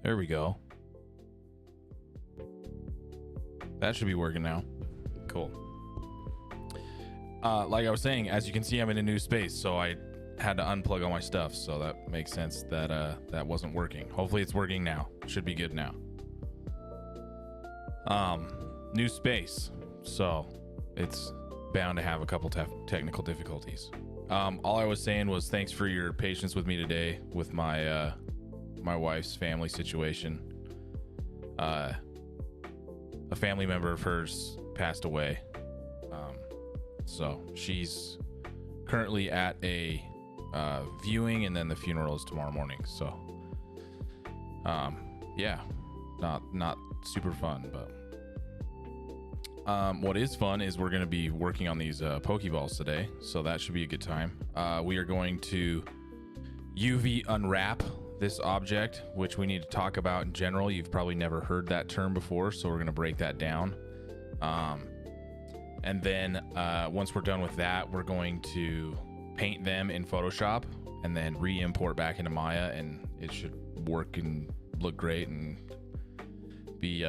There we go. That should be working now. Cool. Like I was saying, as you can see, I'm in a new space, so I had to unplug all my stuff, so that makes sense that that wasn't working. Hopefully it's working now. Should be good now. New space, so it's bound to have a couple technical difficulties. All I was saying was thanks for your patience with me today with my my wife's family situation. A family member of hers passed away, so she's currently at a viewing, and then the funeral is tomorrow morning. So yeah, not super fun, but what is fun is we're going to be working on these Pokeballs today, so that should be a good time. We are going to UV unwrap this object, which we need to talk about in general. You've probably never heard that term before, so we're going to break that down. And then once we're done with that, we're going to paint them in Photoshop and then re-import back into Maya, and it should work and look great and be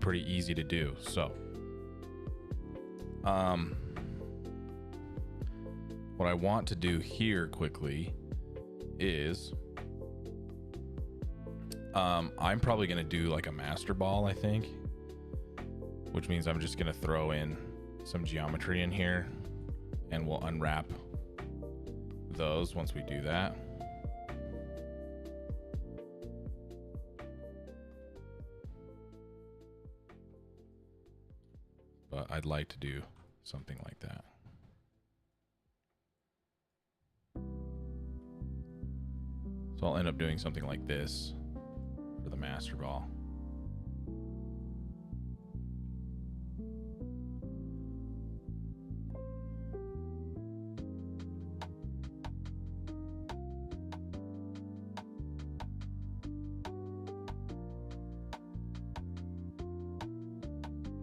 pretty easy to do. So what I want to do here quickly is I'm probably going to do like a master ball, I think, which means I'm just going to throw in some geometry in here, and we'll unwrap those once we do that. But I'd like to do something like that. So I'll end up doing something like this for the master ball.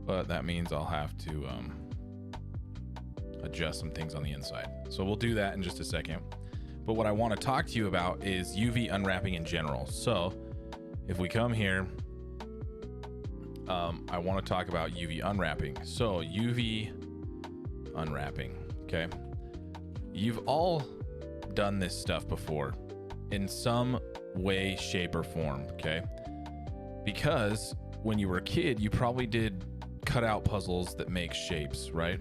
But that means I'll have to adjust some things on the inside. So we'll do that in just a second. But what I want to talk to you about is UV unwrapping in general. So if we come here, I want to talk about UV unwrapping. So UV unwrapping, okay? You've all done this stuff before in some way, shape, or form, okay? Because when you were a kid, you probably did cutout puzzles that make shapes, right?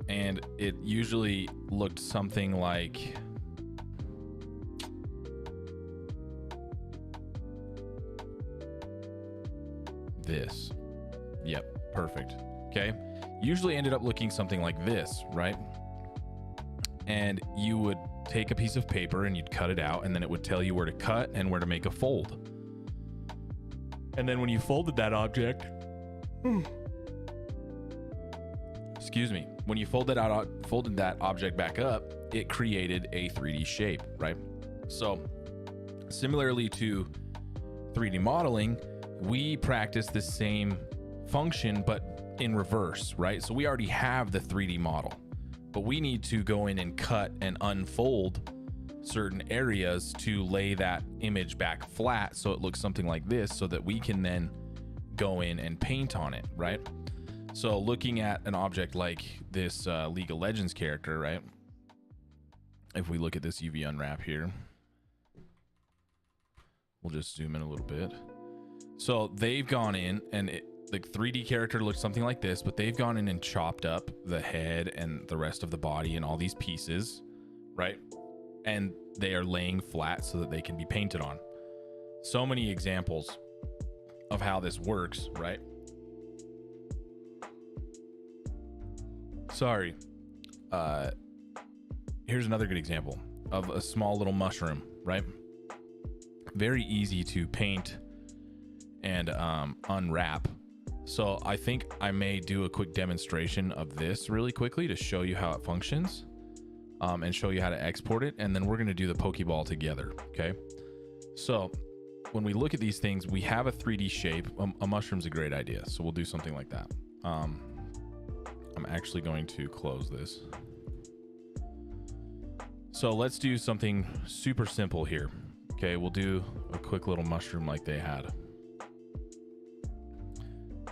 And it usually looked something like this. Yep, perfect. Okay. Usually ended up looking something like this, right? And you would take a piece of paper and you'd cut it out, and then it would tell you where to cut and where to make a fold. And then when you folded that object, excuse me, when you folded that object back up, it created a 3D shape, right? So similarly to 3D modeling, we practice the same function, but in reverse, right? So we already have the 3D model, but we need to go in and cut and unfold certain areas to lay that image back flat so it looks something like this, so that we can then go in and paint on it, right? So looking at an object like this League of Legends character, right? If we look at this UV unwrap here, we'll just zoom in a little bit. So they've gone in, and the 3D character looks something like this, but they've gone in and chopped up the head and the rest of the body and all these pieces, right? And they are laying flat so that they can be painted on. So many examples of how this works, right? Sorry. Here's another good example of a small little mushroom, right? Very easy to paint and unwrap. So I think I may do a quick demonstration of this really quickly to show you how it functions, and show you how to export it. And then we're going to do the Pokeball together. Okay. So when we look at these things, we have a 3D shape. A mushroom's a great idea. So we'll do something like that. I'm actually going to close this. So let's do something super simple here. Okay, we'll do a quick little mushroom like they had.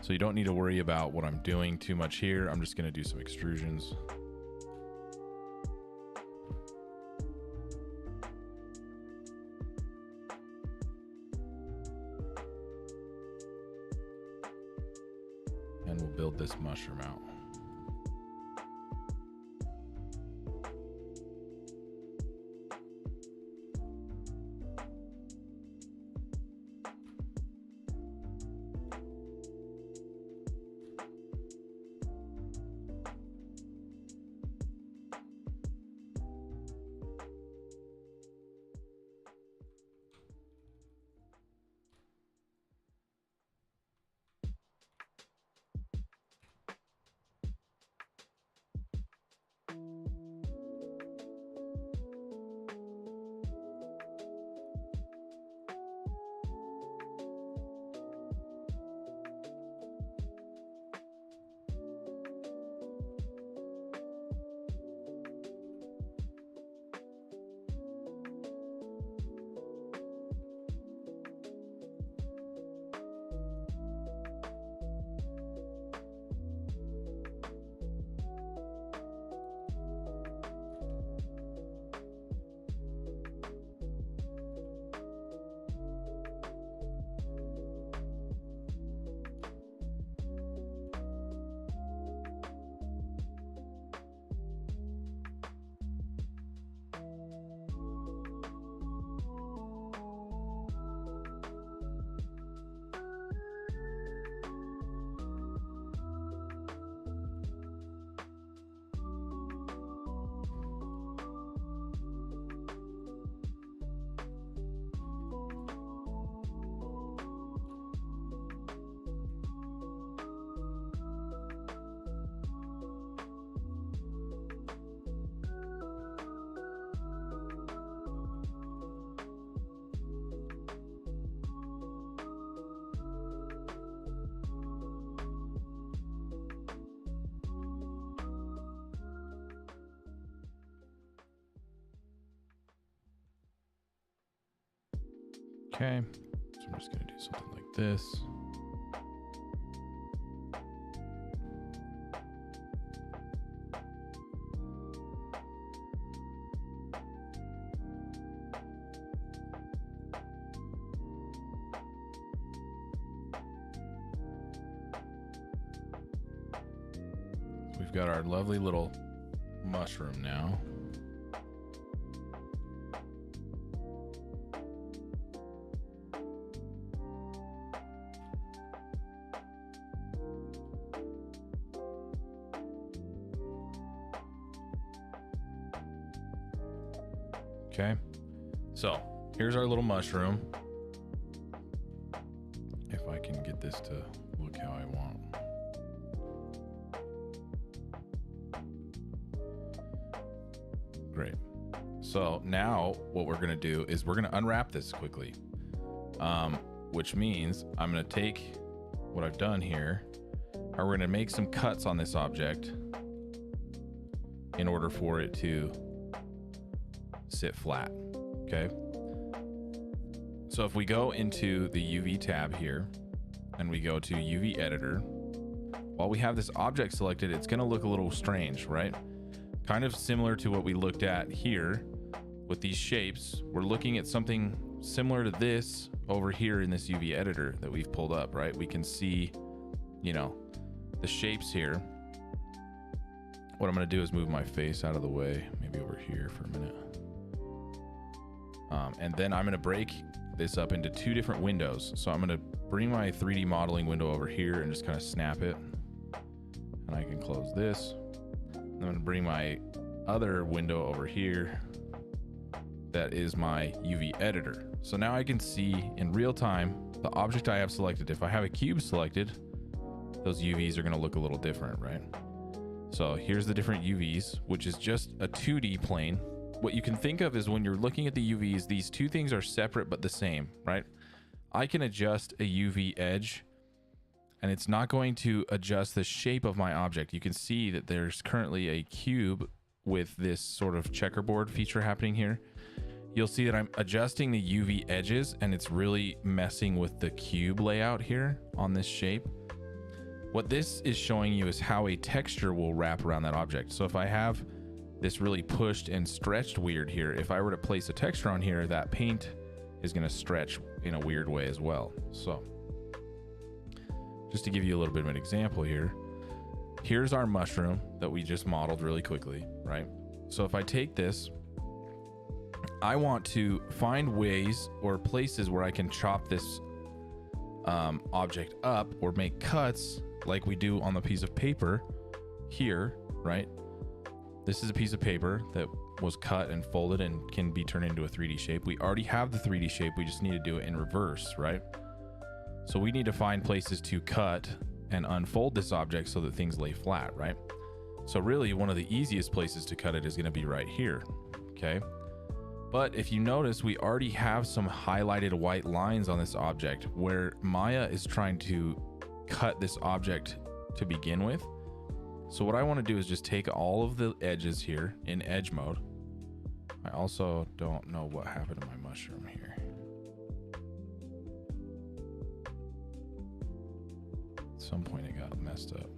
So you don't need to worry about what I'm doing too much here. I'm just going to do some extrusions. And we'll build this mushroom out. Okay, so I'm just going to do something like this. We've got our lovely little mushroom now. Okay, so here's our little mushroom. If I can get this to look how I want. Great. So now what we're going to do is we're going to unwrap this quickly, which means I'm going to take what I've done here, and we're going to make some cuts on this object in order for it to sit flat. Okay, so if we go into the UV tab here and we go to UV editor, while we have this object selected, it's going to look a little strange, right? Kind of similar to what we looked at here with these shapes. We're looking at something similar to this over here in this UV editor that we've pulled up, right? We can see, you know, the shapes here. What I'm going to do is move my face out of the way, maybe over here for a minute. And then I'm going to break this up into two different windows. So I'm going to bring my 3D modeling window over here and just kind of snap it. And I can close this. I'm going to bring my other window over here. That is my UV editor. So now I can see in real time the object I have selected. If I have a cube selected, those UVs are going to look a little different, right? So here's the different UVs, which is just a 2D plane. What you can think of is when you're looking at the UVs, these two things are separate but the same, right? I can adjust a UV edge and it's not going to adjust the shape of my object. You can see that there's currently a cube with this sort of checkerboard feature happening here, you'll see that I'm adjusting the UV edges and it's really messing with the cube layout here on this shape. What this is showing you is how a texture will wrap around that object. So if I have this really pushed and stretched weird here, if I were to place a texture on here, that paint is going to stretch in a weird way as well. So just to give you a little bit of an example here, here's our mushroom that we just modeled really quickly, right? So if I take this, I want to find ways or places where I can chop this object up or make cuts like we do on the piece of paper here, right? This is a piece of paper that was cut and folded and can be turned into a 3D shape. We already have the 3D shape. We just need to do it in reverse, right? So we need to find places to cut and unfold this object so that things lay flat, right? So really one of the easiest places to cut it is going to be right here, okay? But if you notice, we already have some highlighted white lines on this object where Maya is trying to cut this object to begin with. So what I want to do is just take all of the edges here in edge mode. I also don't know what happened to my mushroom here. At some point it got messed up.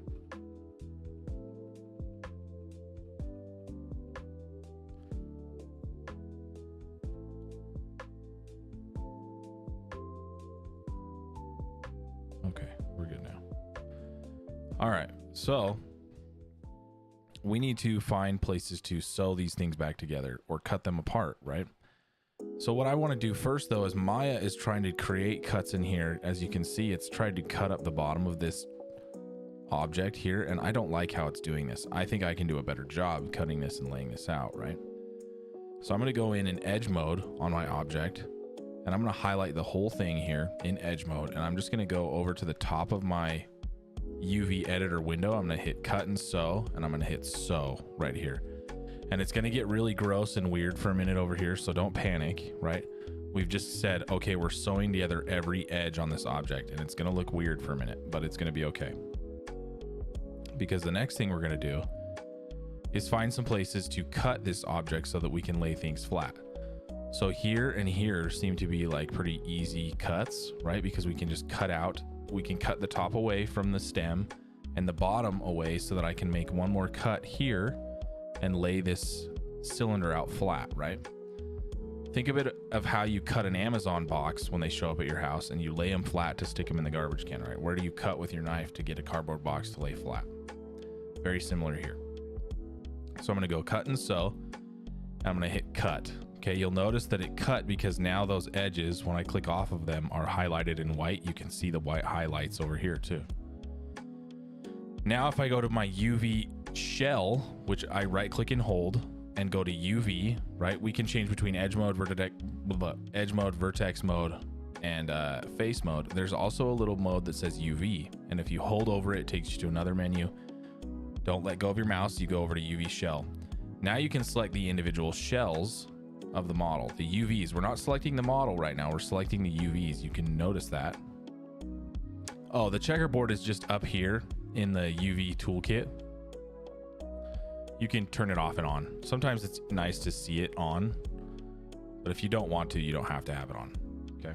Okay, we're good now. All right, so we need to find places to sew these things back together or cut them apart, right? So what I want to do first though is Maya is trying to create cuts in here. As you can see, it's tried to cut up the bottom of this object here, and I don't like how it's doing this. I think I can do a better job cutting this and laying this out, right? So I'm going to go in edge mode on my object, and I'm going to highlight the whole thing here in edge mode, and I'm just going to go over to the top of my UV editor window. I'm going to hit cut and sew, and I'm going to hit sew right here. And it's going to get really gross and weird for a minute over here, so don't panic, right? We've just said, okay, we're sewing together every edge on this object, and it's going to look weird for a minute, but it's going to be okay. Because the next thing we're going to do is find some places to cut this object so that we can lay things flat. So here and here seem to be like pretty easy cuts, right? Because we can just cut out, we can cut the top away from the stem and the bottom away so that I can make one more cut here and lay this cylinder out flat, right? Think of it of how you cut an Amazon box when they show up at your house and you lay them flat to stick them in the garbage can, right? Where do you cut with your knife to get a cardboard box to lay flat? Very similar here. So I'm going to go cut and sew. I'm going to hit cut. Okay, you'll notice that it cut because now those edges, when I click off of them, are highlighted in white. You can see the white highlights over here too. Now if I go to my UV shell, which I right click and hold and go to UV, right? We can change between edge mode, vertex mode, and face mode. There's also a little mode that says UV. And if you hold over it, it takes you to another menu. Don't let go of your mouse. You go over to UV shell. Now you can select the individual shells of the model, the UVs. We're not selecting the model right now. We're selecting the UVs. You can notice that. Oh, the checkerboard is just up here in the UV toolkit. You can turn it off and on. Sometimes it's nice to see it on, but if you don't want to, you don't have to have it on. Okay.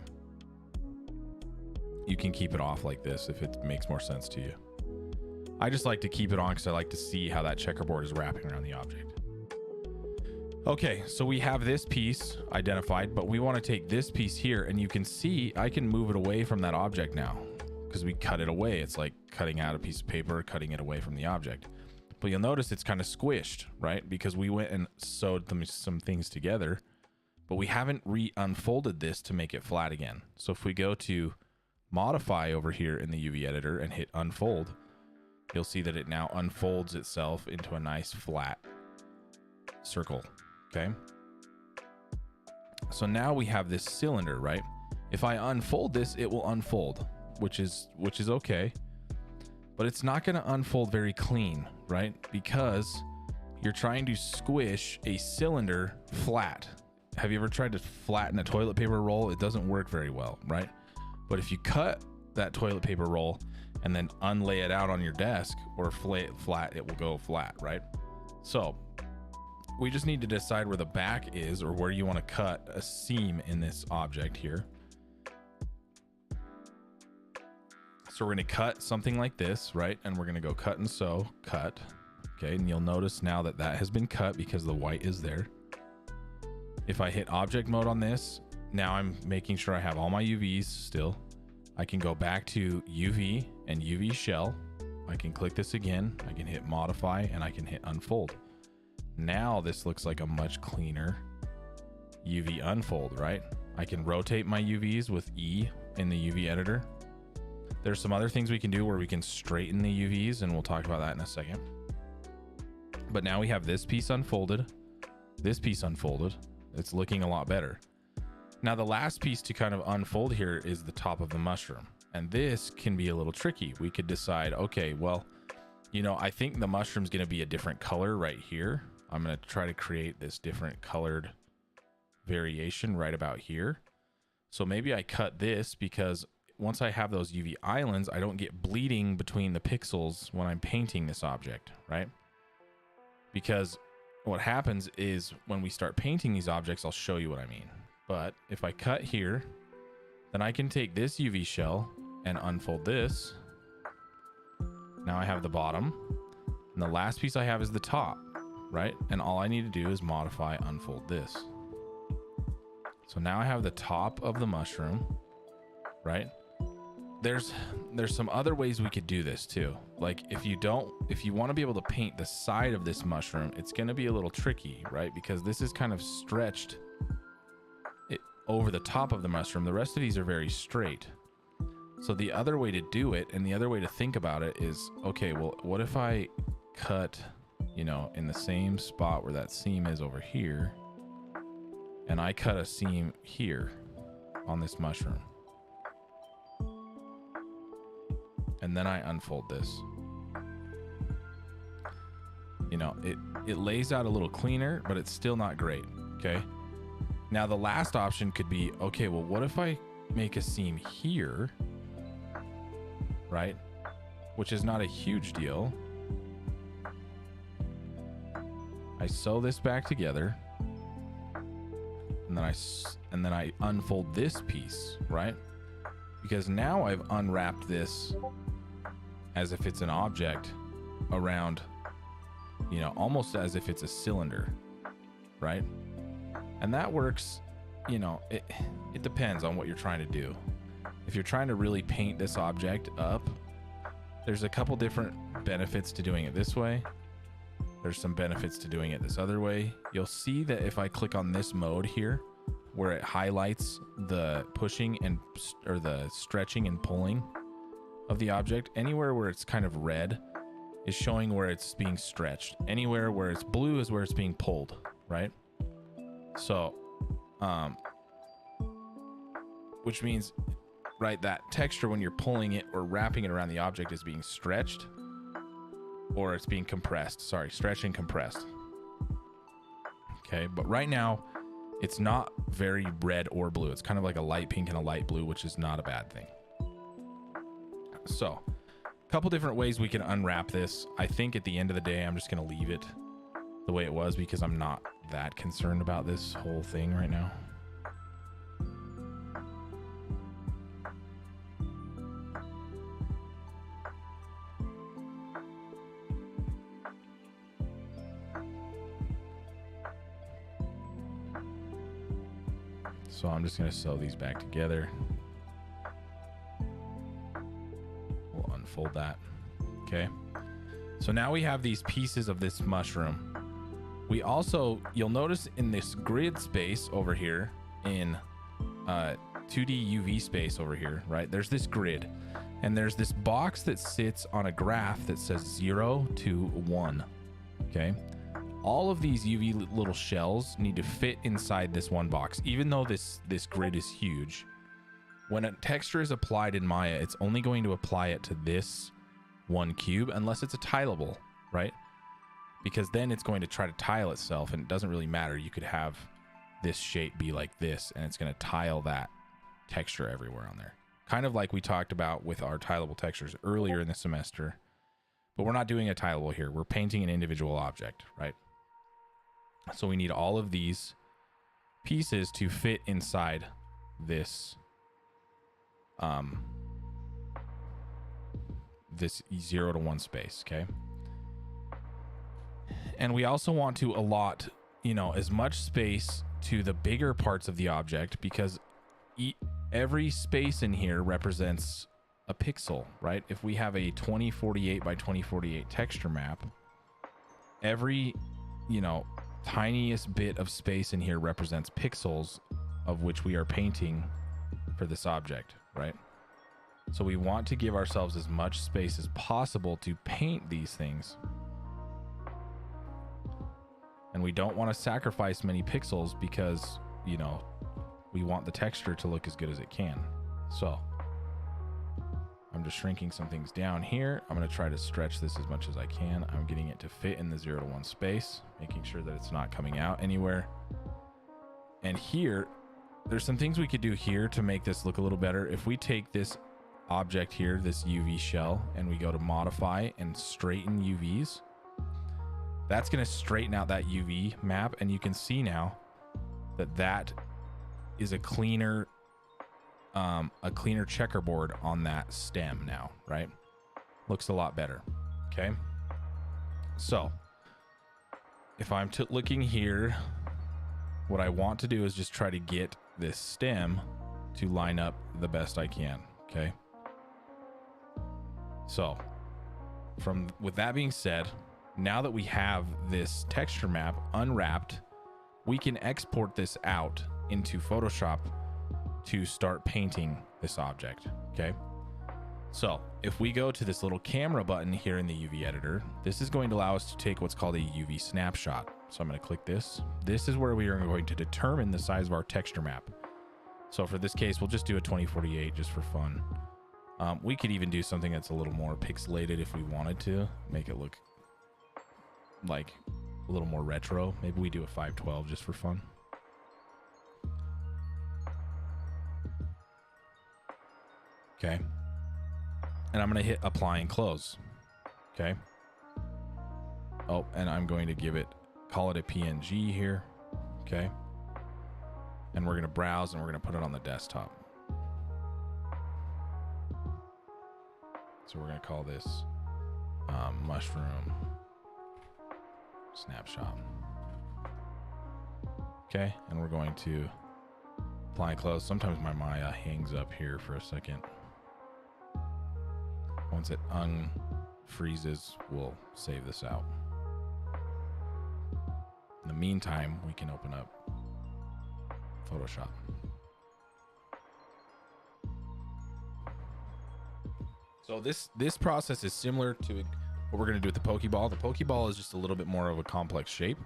You can keep it off like this if it makes more sense to you. I just like to keep it on because I like to see how that checkerboard is wrapping around the object. Okay, so we have this piece identified, but we want to take this piece here, and you can see I can move it away from that object now because we cut it away. It's like cutting out a piece of paper, cutting it away from the object. But you'll notice it's kind of squished, right? Because we went and sewed some things together, but we haven't unfolded this to make it flat again. So if we go to modify over here in the UV editor and hit unfold, you'll see that it now unfolds itself into a nice flat circle. Okay. So now we have this cylinder, right? If I unfold this, it will unfold, which is okay, but it's not going to unfold very clean, right? Because you're trying to squish a cylinder flat. Have you ever tried to flatten a toilet paper roll? It doesn't work very well, right? But if you cut that toilet paper roll and then unlay it out on your desk or flay it flat, it will go flat, right? So we just need to decide where the back is, or where you want to cut a seam in this object here. So we're going to cut something like this, right? And we're going to go cut and sew, cut. Okay, and you'll notice now that that has been cut because the white is there. If I hit object mode on this, now I'm making sure I have all my UVs still. I can go back to UV and UV shell. I can click this again. I can hit modify and I can hit unfold. Now this looks like a much cleaner UV unfold, right? I can rotate my UVs with E in the UV editor. There's some other things we can do where we can straighten the UVs, and we'll talk about that in a second. But now we have this piece unfolded, this piece unfolded. It's looking a lot better. Now the last piece to kind of unfold here is the top of the mushroom. And this can be a little tricky. We could decide, okay, well, you know, I think the mushroom's going to be a different color right here. I'm going to try to create this different colored variation right about here. So maybe I cut this, because once I have those UV islands, I don't get bleeding between the pixels when I'm painting this object, right? Because what happens is when we start painting these objects, I'll show you what I mean. But if I cut here, then I can take this UV shell and unfold this. Now I have the bottom, and the last piece I have is the top, right? And all I need to do is modify unfold this. So now I have the top of the mushroom, right? There's some other ways we could do this too. Like if you want to be able to paint the side of this mushroom, it's going to be a little tricky, right? Because this is kind of stretched over the top of the mushroom. The rest of these are very straight. So the other way to do it, and the other way to think about it is, okay, well, what if I cut, you know, in the same spot where that seam is over here, and I cut a seam here on this mushroom, and then I unfold this. You know, it lays out a little cleaner, but it's still not great. Okay. Now the last option could be, okay, well, what if I make a seam here, right? Which is not a huge deal. I sew this back together, and then I unfold this piece, right? Because now I've unwrapped this as if it's an object around, you know, almost as if it's a cylinder, right? And that works, you know, it depends on what you're trying to do. If you're trying to really paint this object up, there's a couple different benefits to doing it this way. There's some benefits to doing it this other way. You'll see that if I click on this mode here, where it highlights the pushing and or the stretching and pulling of the object, anywhere where it's kind of red is showing where it's being stretched. Anywhere where it's blue is where it's being pulled, right? So, which means, right, that texture when you're pulling it or wrapping it around the object is being stretched, or it's being compressed. Sorry, stretched and compressed. Okay, but right now it's not very red or blue. It's kind of like a light pink and a light blue, which is not a bad thing. So, a couple different ways we can unwrap this. I think at the end of the day, I'm just going to leave it the way it was, because I'm not that concerned about this whole thing right now. So I'm just going to sew these back together. We'll unfold that. Okay. So now we have these pieces of this mushroom. We also, you'll notice in this grid space over here, in 2D UV space over here, right? There's this grid, and there's this box that sits on a graph that says 0 to 1. Okay. All of these UV little shells need to fit inside this one box, even though this grid is huge. When a texture is applied in Maya, it's only going to apply it to this one cube unless it's a tileable, right? Because then it's going to try to tile itself, and it doesn't really matter. You could have this shape be like this, and it's going to tile that texture everywhere on there. Kind of like we talked about with our tileable textures earlier in the semester. But we're not doing a tileable here. We're painting an individual object, right? So we need all of these pieces to fit inside this this 0 to 1 space. Okay. And we also want to allot, you know, as much space to the bigger parts of the object, because every space in here represents a pixel, right? If we have a 2048 by 2048 texture map, every, you know, tiniest bit of space in here represents pixels of which we are painting for this object, right? So we want to give ourselves as much space as possible to paint these things. And we don't want to sacrifice many pixels because, you know, we want the texture to look as good as it can. So I'm just shrinking some things down here. I'm going to try to stretch this as much as I can. I'm getting it to fit in the 0 to 1 space, making sure that it's not coming out anywhere. And here, there's some things we could do here to make this look a little better. If we take this object here, this UV shell, and we go to modify and straighten UVs, that's going to straighten out that UV map. And you can see now that that is a cleaner checkerboard on that stem now, right? Looks a lot better. Okay. So if I'm looking here, what I want to do is just try to get this stem to line up the best I can. Okay. So with that being said, now that we have this texture map unwrapped, we can export this out into Photoshop to start painting this object. Okay. So if we go to this little camera button here in the UV editor, this is going to allow us to take what's called a UV snapshot. So I'm going to click this. This is where we are going to determine the size of our texture map. So for this case, we'll just do a 2048 just for fun. We could even do something that's a little more pixelated if we wanted to make it look like a little more retro. Maybe we do a 512 just for fun. Okay. And I'm going to hit apply and close. Okay. Oh, and I'm going to call it a PNG here. Okay. And we're going to browse and we're going to put it on the desktop. So we're going to call this mushroom snapshot. Okay. And we're going to apply and close. Sometimes my Maya hangs up here for a second. Once it unfreezes, we'll save this out. In the meantime, we can open up Photoshop. So this process is similar to what we're going to do with the Pokeball. The Pokeball is just a little bit more of a complex shape.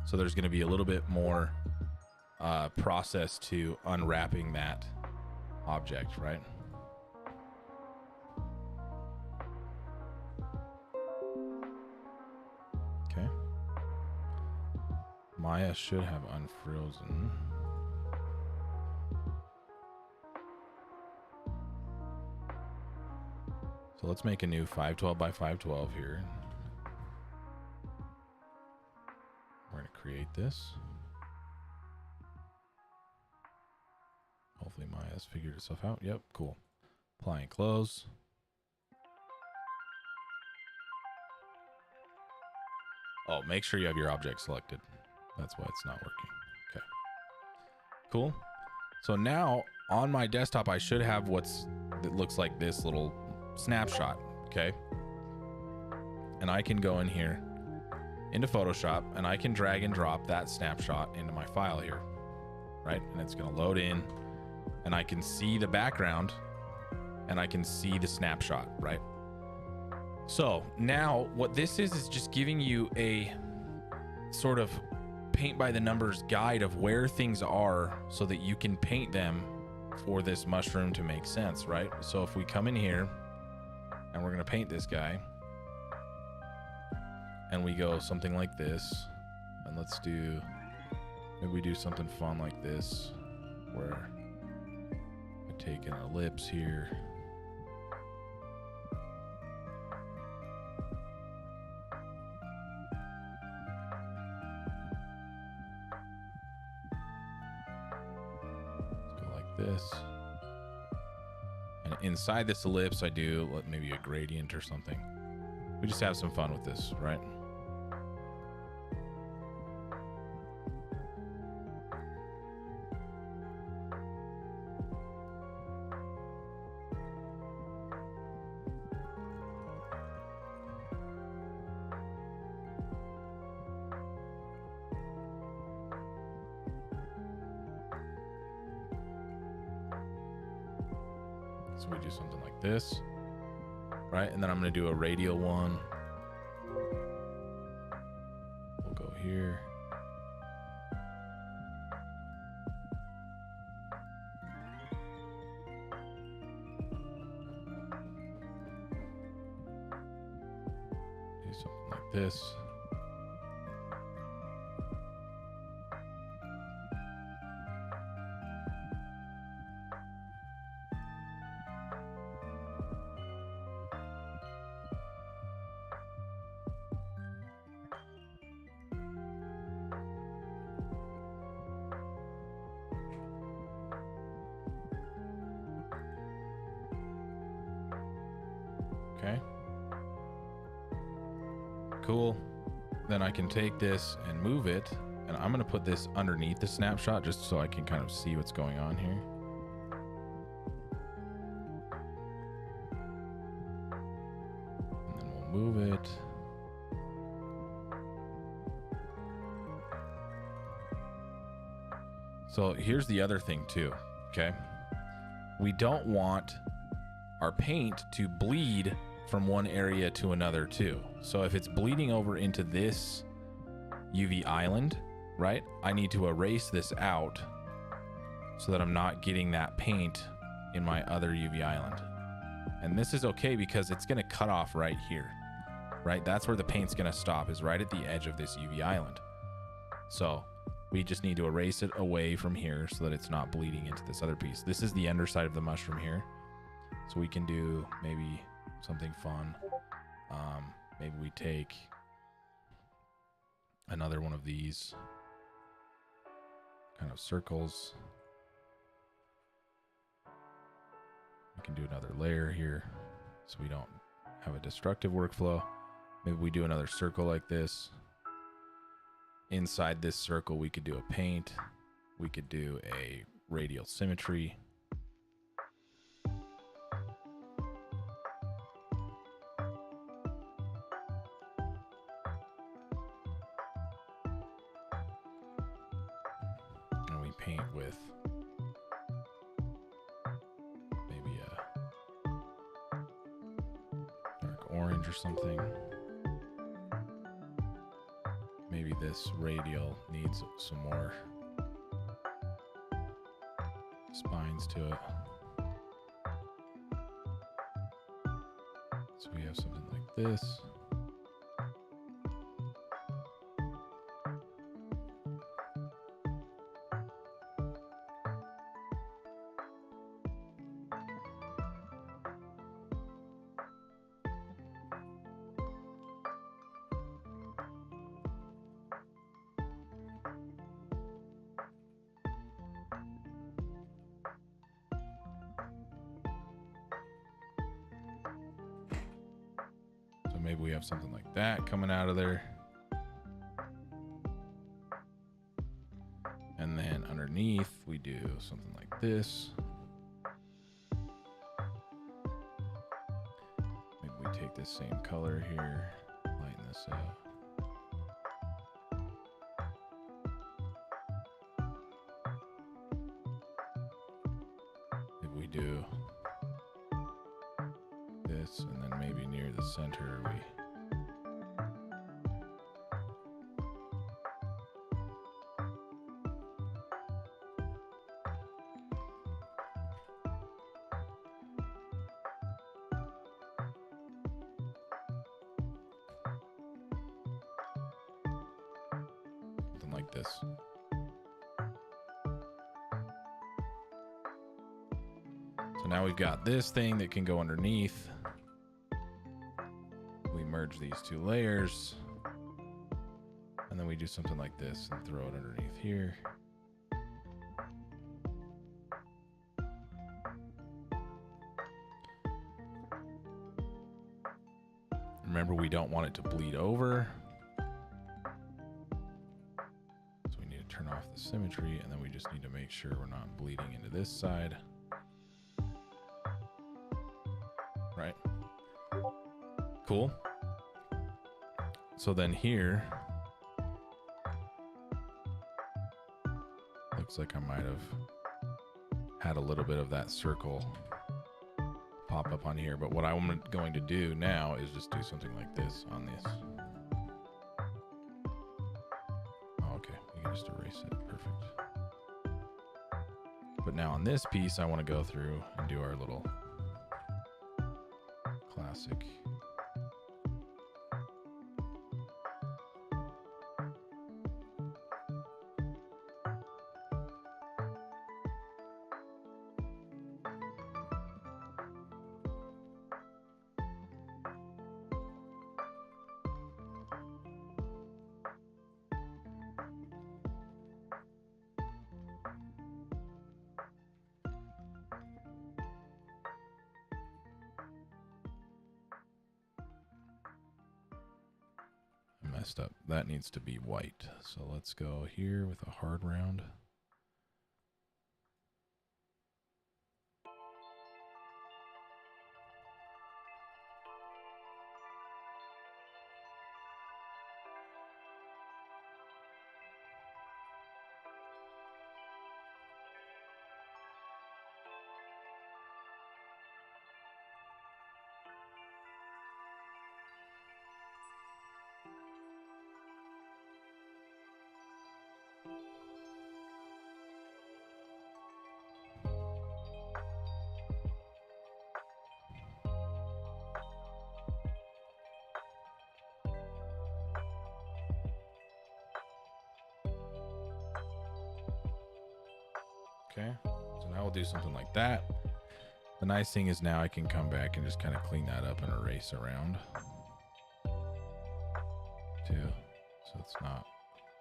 So there's going to be a little bit more process to unwrapping that object, right? Okay. Maya should have unfrozen. So let's make a new 512 by 512 here. We're going to create this. Hopefully Maya's figured itself out. Yep, cool. Apply and close. Oh, make sure you have your object selected. That's why it's not working. Okay. Cool. So now on my desktop, I should have that looks like this little snapshot. Okay. And I can go in here into Photoshop and I can drag and drop that snapshot into my file here. Right. And it's going to load in and I can see the background and I can see the snapshot. Right. So now what this is just giving you a sort of paint by the numbers guide of where things are so that you can paint them for this mushroom to make sense, right? So if we come in here and we're going to paint this guy and we go something like this, and maybe we do something fun like this where I take an ellipse here. this. And inside this ellipse, I do maybe a gradient or something. We just have some fun with this, right? So we do something like this, right? And then I'm going to do a radial one. We'll go here. Do something like this. Okay. Cool. Then I can take this and move it, and I'm going to put this underneath the snapshot just so I can kind of see what's going on here. And then we'll move it. So here's the other thing too, okay? We don't want our paint to bleed from one area to another too. So if it's bleeding over into this UV island, right? I need to erase this out so that I'm not getting that paint in my other UV island. And this is okay because it's gonna cut off right here, right? That's where the paint's gonna stop, is right at the edge of this UV island. So we just need to erase it away from here so that it's not bleeding into this other piece. This is the underside of the mushroom here. So we can do maybe something fun. Maybe we take another one of these kind of circles. We can do another layer here so we don't have a destructive workflow. Maybe we do another circle like this. Inside this circle, we could do a paint. We could do a radial symmetry. And we paint with maybe a dark orange or something. Maybe this radial needs some more spines to it. So we have something like this. Maybe we have something like that coming out of there. And then underneath we do something like this. Maybe we take this same color here, lighten this up. Maybe we do this, and then maybe near the center we something like this. So now we've got this thing that can go underneath. We merge these two layers, and then we do something like this and throw it underneath here. Remember, we don't want it to bleed over. So we need to turn off the symmetry, and then we just need to make sure we're not bleeding into this side. Right. Cool. So then here, looks like I might have had a little bit of that circle pop up on here, but what I'm going to do now is just do something like this on this. Oh, okay, we can just erase it. Perfect. But now on this piece, I want to go through and do our little classic. Messed up. That needs to be white. So let's go here with a hard round. Okay, so now we'll do something like that. The nice thing is now I can come back and just kind of clean that up and erase around too, so it's not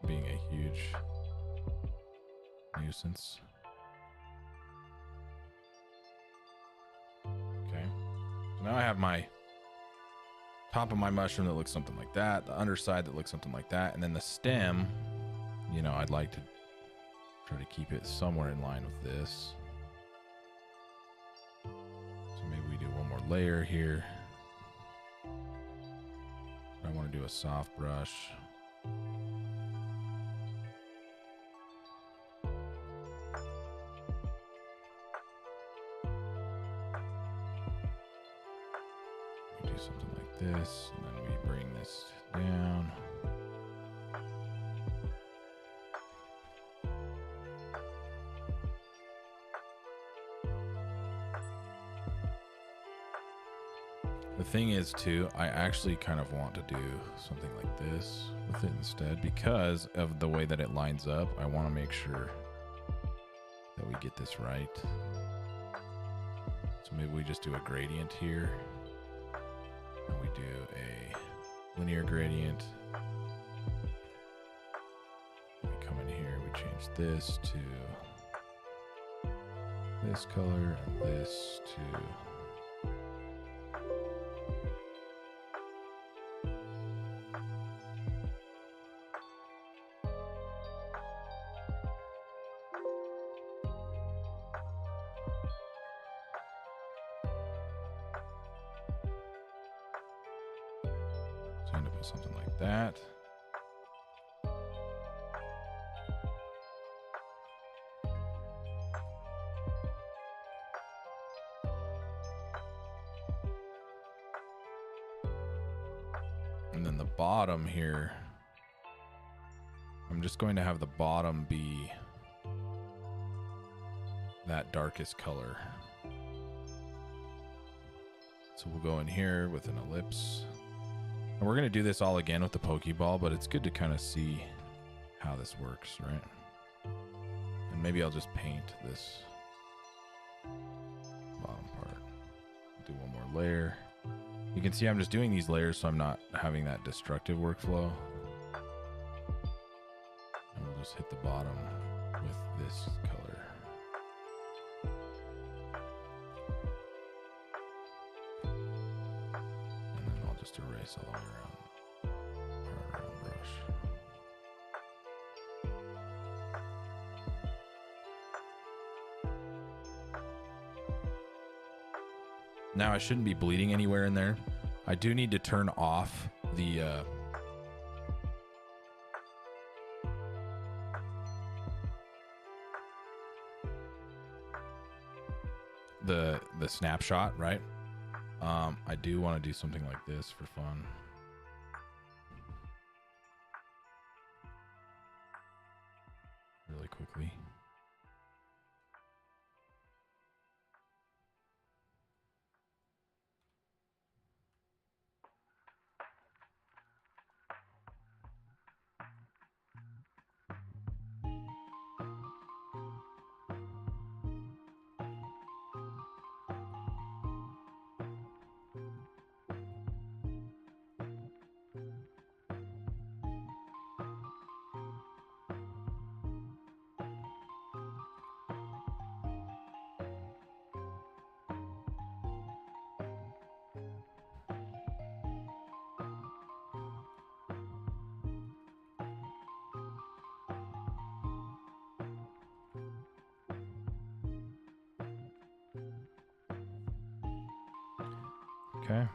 being a huge nuisance. Okay, so now I have my top of my mushroom that looks something like that, the underside that looks something like that, and then the stem, you know, I'd like to try to keep it somewhere in line with this. So maybe we do one more layer here. I want to do a soft brush. We do something like this, and then we bring this down. The thing is too, I actually kind of want to do something like this with it instead because of the way that it lines up. I want to make sure that we get this right. So maybe we just do a gradient here. And we do a linear gradient. We come in here, we change this to this color and this to something like that. And then the bottom here, I'm just going to have the bottom be that darkest color. So we'll go in here with an ellipse. And we're going to do this all again with the Pokeball, but it's good to kind of see how this works, right? And maybe I'll just paint this bottom part. Do one more layer. You can see I'm just doing these layers so I'm not having that destructive workflow. And we'll just hit the bottom with this color. And then I'll just erase nice all the way around. Brush. Now I shouldn't be bleeding anywhere in there. I do need to turn off the snapshot, right? I do want to do something like this for fun. Really quickly. Okay.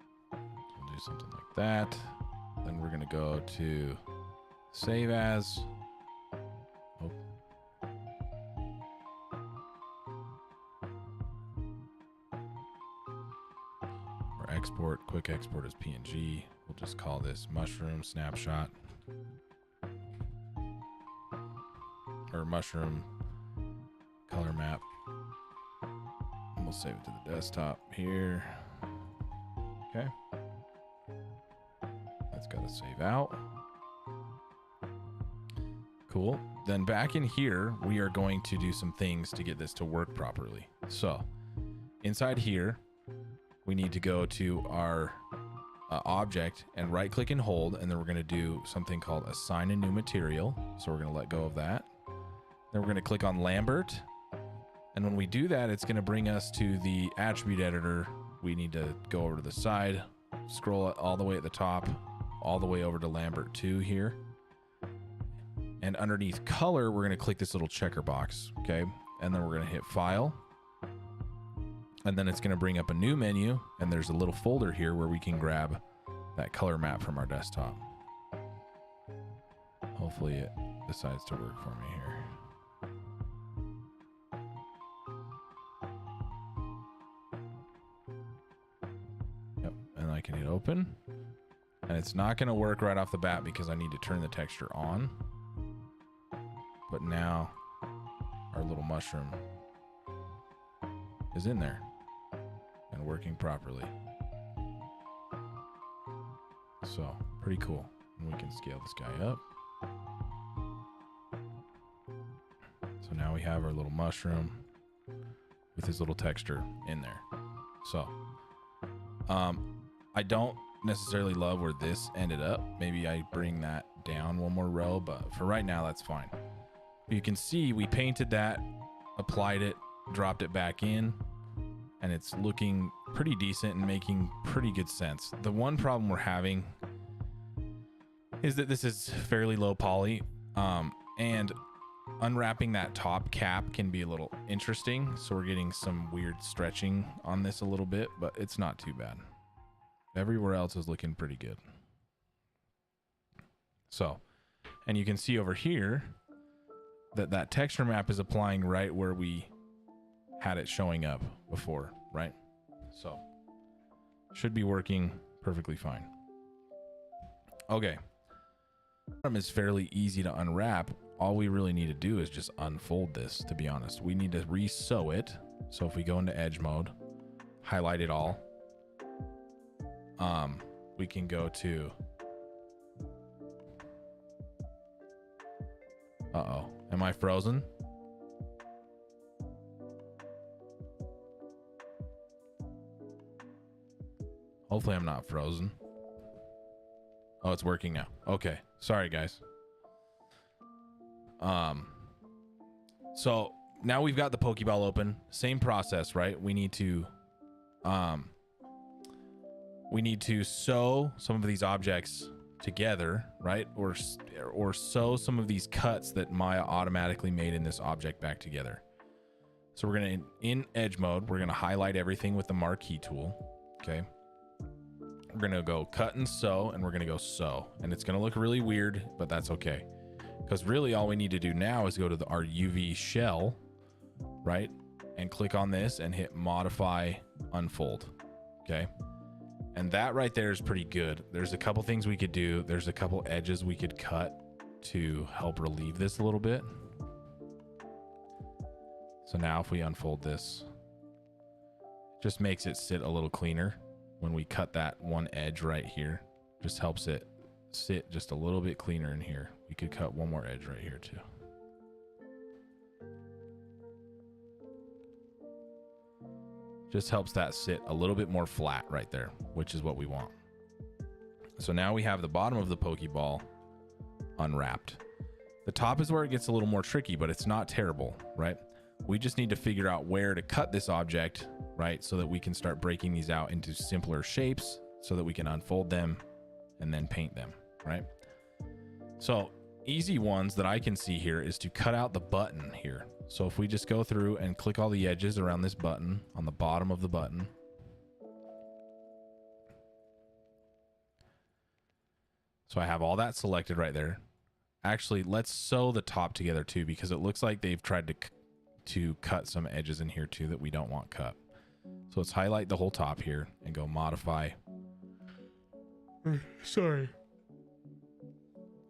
We'll do something like that. Then we're going to go to save as. Oh. Or export, quick export as PNG. We'll just call this mushroom snapshot. Or mushroom color map. We'll save it to the desktop here. Okay. That's got to save out. Cool. Then back in here, we are going to do some things to get this to work properly. So inside here, we need to go to our object and right click and hold. And then we're going to do something called assign a new material. So we're going to let go of that. Then we're going to click on Lambert. And when we do that, it's going to bring us to the attribute editor. We need to go over to the side, scroll all the way at the top, all the way over to Lambert 2 here. And underneath color, we're going to click this little checker box. Okay. And then we're going to hit file. And then it's going to bring up a new menu. And there's a little folder here where we can grab that color map from our desktop. Hopefully it decides to work for me here. I can hit open, and it's not going to work right off the bat because I need to turn the texture on. But now our little mushroom is in there and working properly. So pretty cool. And we can scale this guy up. So now we have our little mushroom with his little texture in there. So I don't necessarily love where this ended up. Maybe I bring that down one more row, but for right now, that's fine. You can see we painted that, applied it, dropped it back in, and it's looking pretty decent and making pretty good sense. The one problem we're having is that this is fairly low poly, and unwrapping that top cap can be a little interesting. So we're getting some weird stretching on this a little bit, but it's not too bad. Everywhere else is looking pretty good. So, and you can see over here that that texture map is applying right where we had it showing up before, right? So, should be working perfectly fine. Okay. Is fairly easy to unwrap. All we really need to do is just unfold this, to be honest. We need to re-sew it. So if we go into edge mode, highlight it all, we can go to am I frozen? Hopefully I'm not frozen. Oh, it's working now. Okay, sorry guys. So now we've got the Pokeball open. Same process, right? We need to we need to sew some of these objects together, right? Or sew some of these cuts that Maya automatically made in this object back together. So we're going to, in edge mode, we're going to highlight everything with the marquee tool. Okay. We're going to go cut and sew, and we're going to go sew. And it's going to look really weird, but that's okay. Because really all we need to do now is go to our UV shell, right? And click on this and hit modify unfold. Okay. And that right there is pretty good. There's a couple things we could do. There's a couple edges we could cut to help relieve this a little bit. So now if we unfold this, it just makes it sit a little cleaner. When we cut that one edge right here, just helps it sit just a little bit cleaner in here. We could cut one more edge right here too. Just helps that sit a little bit more flat right there, which is what we want. So now we have the bottom of the Pokeball unwrapped. The top is where it gets a little more tricky, but it's not terrible, right? We just need to figure out where to cut this object, right? So that we can start breaking these out into simpler shapes so that we can unfold them and then paint them, right? So easy ones that I can see here is to cut out the button here. So if we just go through and click all the edges around this button on the bottom of the button. So I have all that selected right there. Actually, let's sew the top together too, because it looks like they've tried to cut some edges in here too that we don't want cut. So let's highlight the whole top here and go modify. Sorry.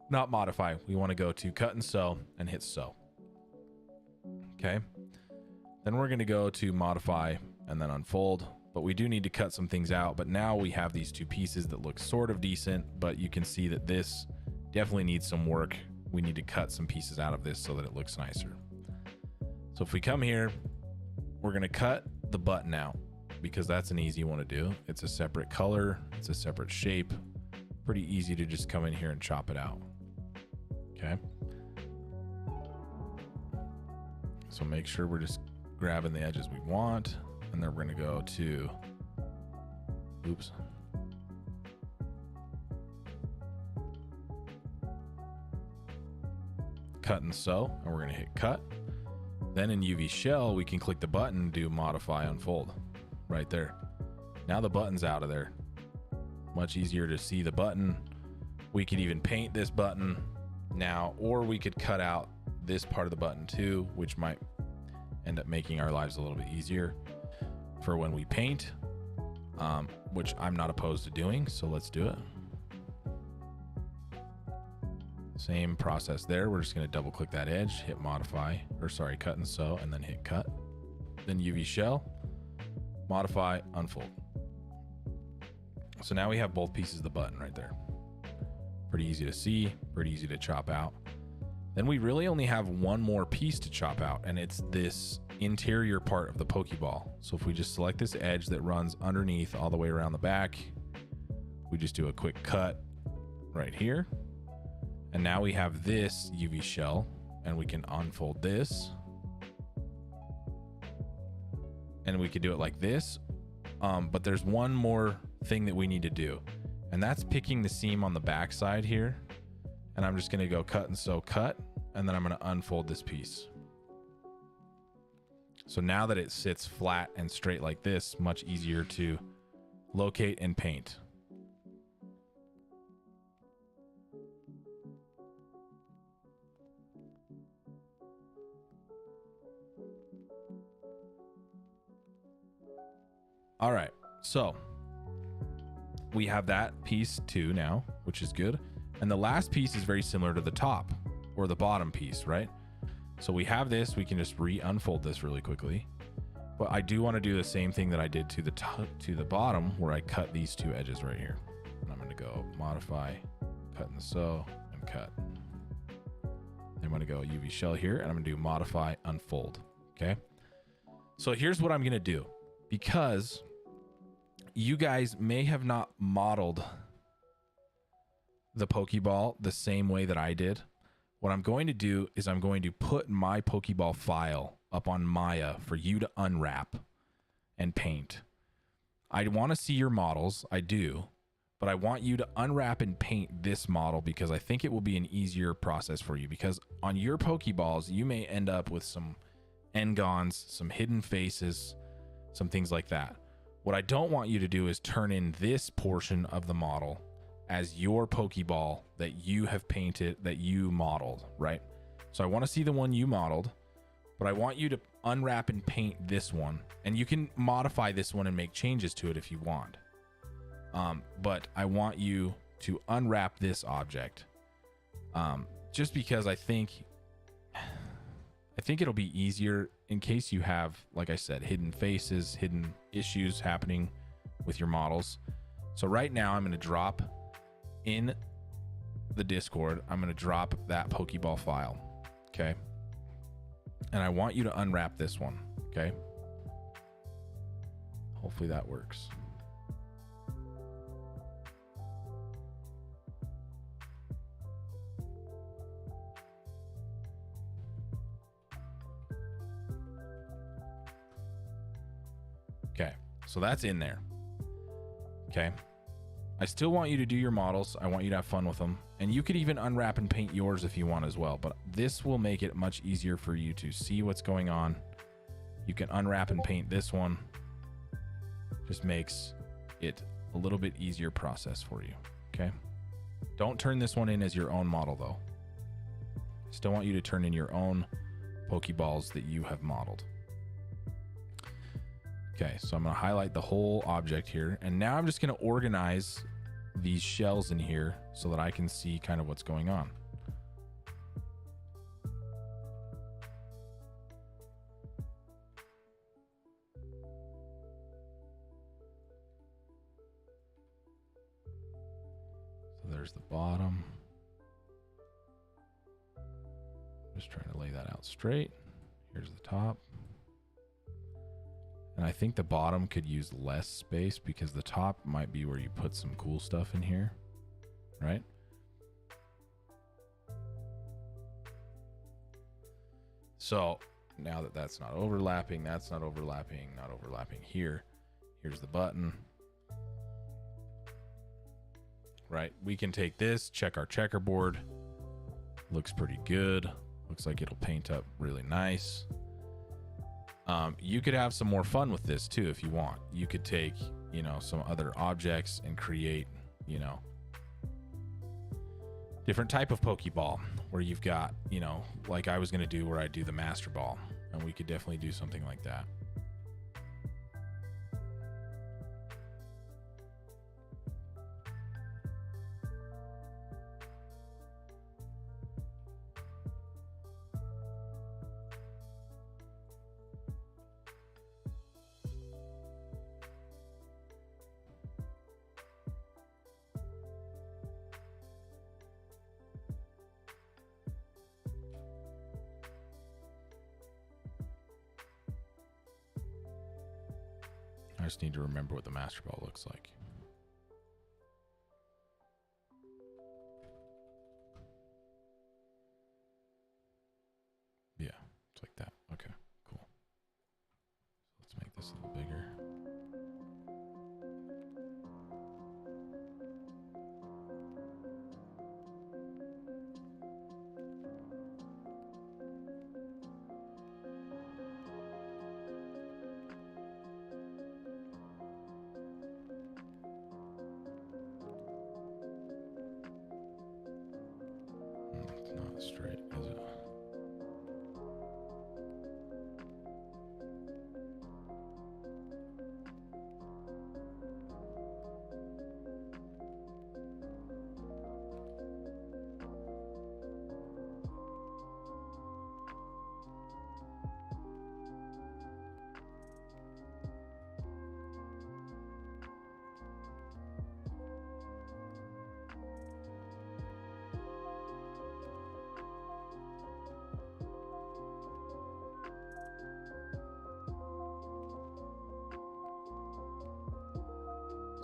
Not modify. We want to go to cut and sew and hit sew. Okay. Then we're going to go to modify and then unfold, but we do need to cut some things out. But now we have these two pieces that look sort of decent, but you can see that this definitely needs some work. We need to cut some pieces out of this so that it looks nicer. So if we come here, we're going to cut the button out because that's an easy one to do. It's a separate color. It's a separate shape. Pretty easy to just come in here and chop it out. Okay. So make sure we're just grabbing the edges we want. And then we're going to go to, oops. Cut and sew, and we're going to hit cut. Then in UV shell, we can click the button, do modify unfold right there. Now the button's out of there. Much easier to see the button. We could even paint this button now, or we could cut out this part of the button too, which might end up making our lives a little bit easier for when we paint, which I'm not opposed to doing. So let's do it. Same process there. We're just going to double click that edge, hit modify, or sorry, cut and sew, and then hit cut. Then UV shell, modify, unfold. So now we have both pieces of the button right there. Pretty easy to see, pretty easy to chop out. Then we really only have one more piece to chop out, and it's this interior part of the Pokeball. So if we just select this edge that runs underneath all the way around the back, we just do a quick cut right here. And now we have this UV shell, and we can unfold this. And we could do it like this. But there's one more thing that we need to do, and that's picking the seam on the back side here. And I'm just going to go cut and sew, cut, and then I'm going to unfold this piece. So now that it sits flat and straight like this, much easier to locate and paint. All right, so we have that piece too now, which is good. And the last piece is very similar to the top or the bottom piece, right? So we have this, we can just unfold this really quickly. But I do want to do the same thing that I did to the bottom, where I cut these two edges right here. And I'm going to go modify, cut and sew, and cut. I'm going to go UV shell here, and I'm going to do modify, unfold. Okay. So here's what I'm going to do, because you guys may have not modeled the Pokeball the same way that I did. What I'm going to do is I'm going to put my Pokeball file up on Maya for you to unwrap and paint. I want to see your models. I do. But I want you to unwrap and paint this model because I think it will be an easier process for you. Because on your Pokeballs, you may end up with some Engons, some hidden faces, some things like that. What I don't want you to do is turn in this portion of the model as your Pokeball that you have painted, that you modeled, right? So I want to see the one you modeled, but I want you to unwrap and paint this one. And you can modify this one and make changes to it if you want. But I want you to unwrap this object, just because I think it'll be easier in case you have, like I said, hidden faces, hidden issues happening with your models. So right now I'm going to drop in the Discord. I'm going to drop that Pokeball file. Okay. And I want you to unwrap this one. Okay. Hopefully that works. Okay, so that's in there. Okay, I still want you to do your models. I want you to have fun with them. And you could even unwrap and paint yours if you want as well. But this will make it much easier for you to see what's going on. You can unwrap and paint this one. Just makes it a little bit easier process for you. Okay, don't turn this one in as your own model though. Still want you to turn in your own Pokeballs that you have modeled. Okay, so I'm going to highlight the whole object here. And now I'm just going to organize these shells in here so that I can see kind of what's going on. So there's the bottom. Just trying to lay that out straight. Here's the top. And I think the bottom could use less space because the top might be where you put some cool stuff in here, right? So now that that's not overlapping, not overlapping here. Here's the button, right? We can take this, check our checkerboard. Looks pretty good. Looks like it'll paint up really nice. You could have some more fun with this too if you want. You could take, you know, some other objects and create, you know, different type of Pokeball where you've got, you know, like I was going to do where I do the Master Ball, and we could definitely do something like that. I just need to remember what the Master Ball looks like. Yeah, it's like that. Okay, cool. So let's make this a little bigger. It's not straight, is it?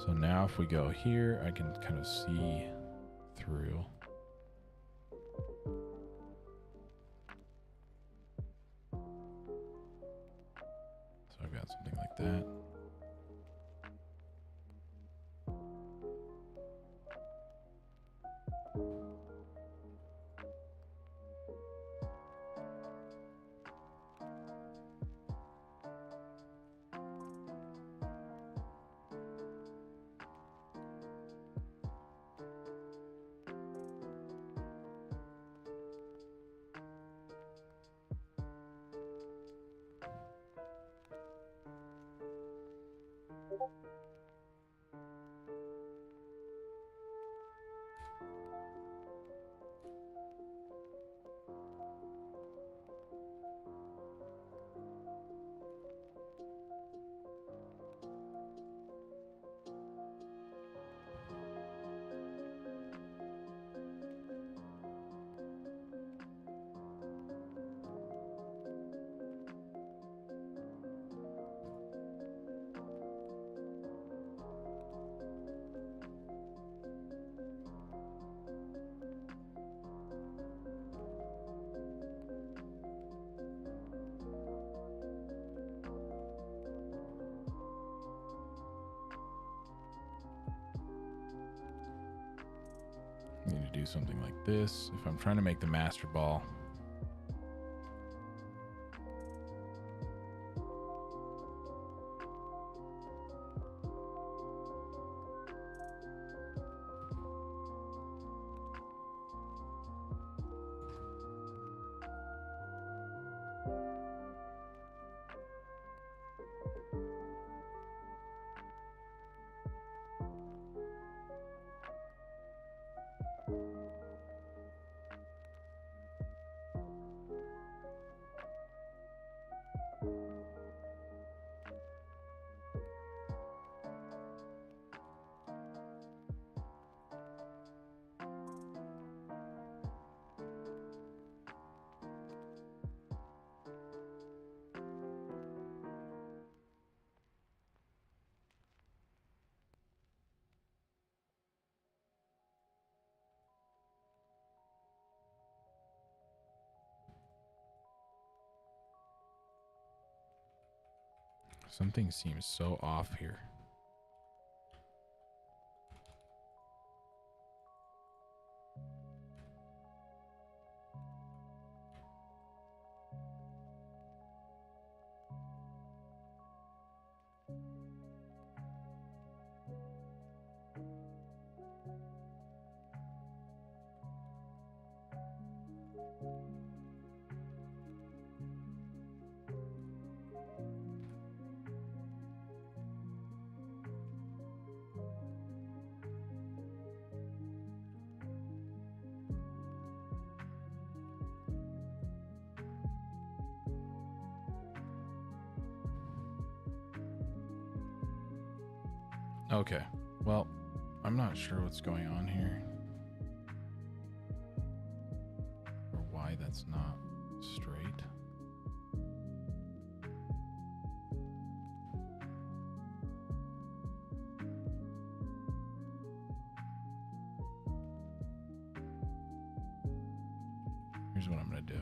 So now if we go here, I can kind of see through. So I've got something like that. Need to do something like this if I'm trying to make the Master Ball. Something seems so off here. Okay, well, I'm not sure what's going on here. Or why that's not straight. Here's what I'm gonna do.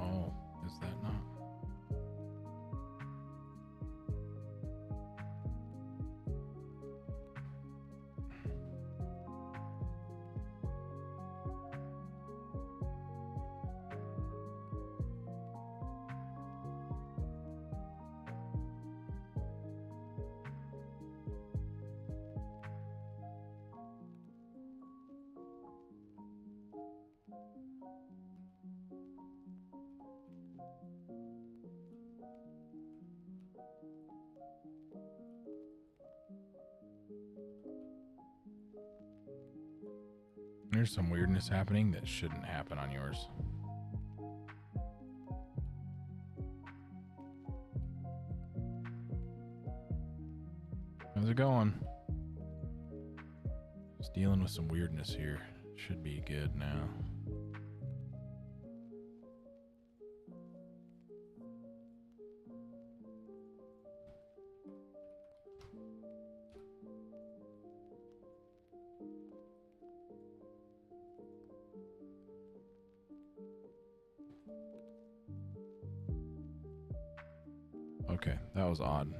Oh, is that not? There's some weirdness happening that shouldn't happen on yours. How's it going? Just dealing with some weirdness here. Should be good now. Okay, that was odd.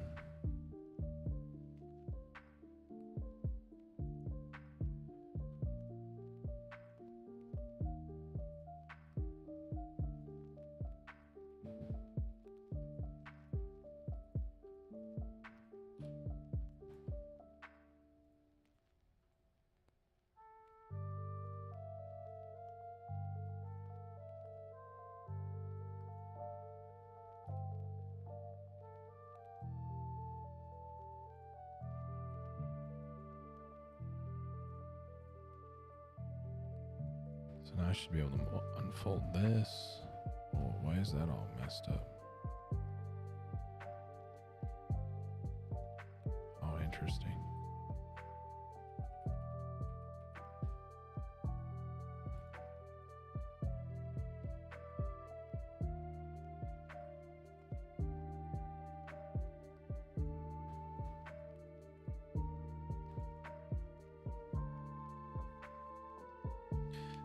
So now I should be able to unfold this. Oh, why is that all messed up? Oh, interesting.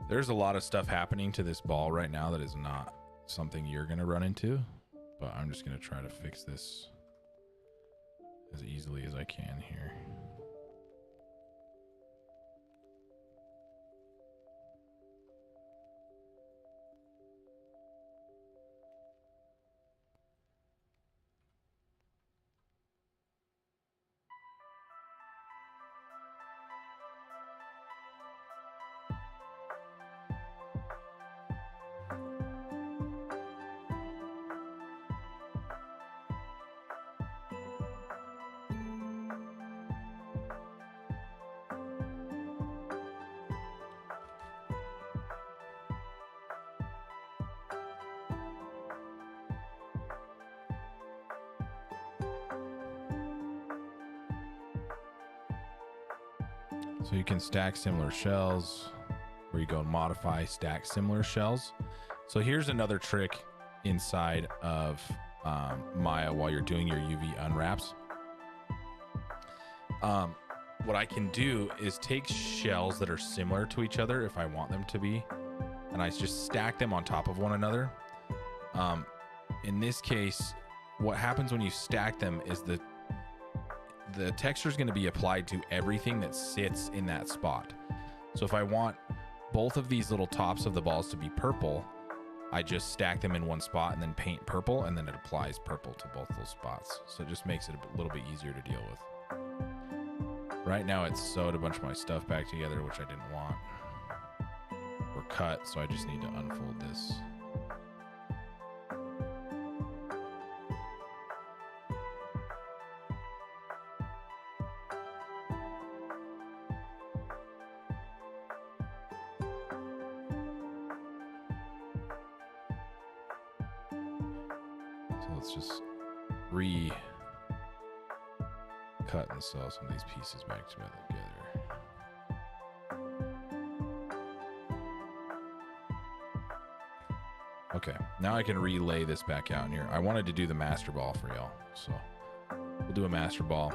There's a lot of stuff happening to this ball right now that is not something you're going to run into, but I'm just going to try to fix this as easily as I can here. So you can stack similar shells, where you go and modify, stack similar shells. So here's another trick inside of Maya while you're doing your UV unwraps. What I can do is take shells that are similar to each other if I want them to be, and I just stack them on top of one another. In this case, what happens when you stack them is the texture is going to be applied to everything that sits in that spot. So if I want both of these little tops of the balls to be purple, I just stack them in one spot and then paint purple, and then it applies purple to both those spots. So it just makes it a little bit easier to deal with. Right now it's sewed a bunch of my stuff back together, which I didn't want, or cut, so I just need to unfold this. So let's just cut and sew some of these pieces back together. Okay, now I can relay this back out in here. I wanted to do the master ball for y'all, so we'll do a master ball.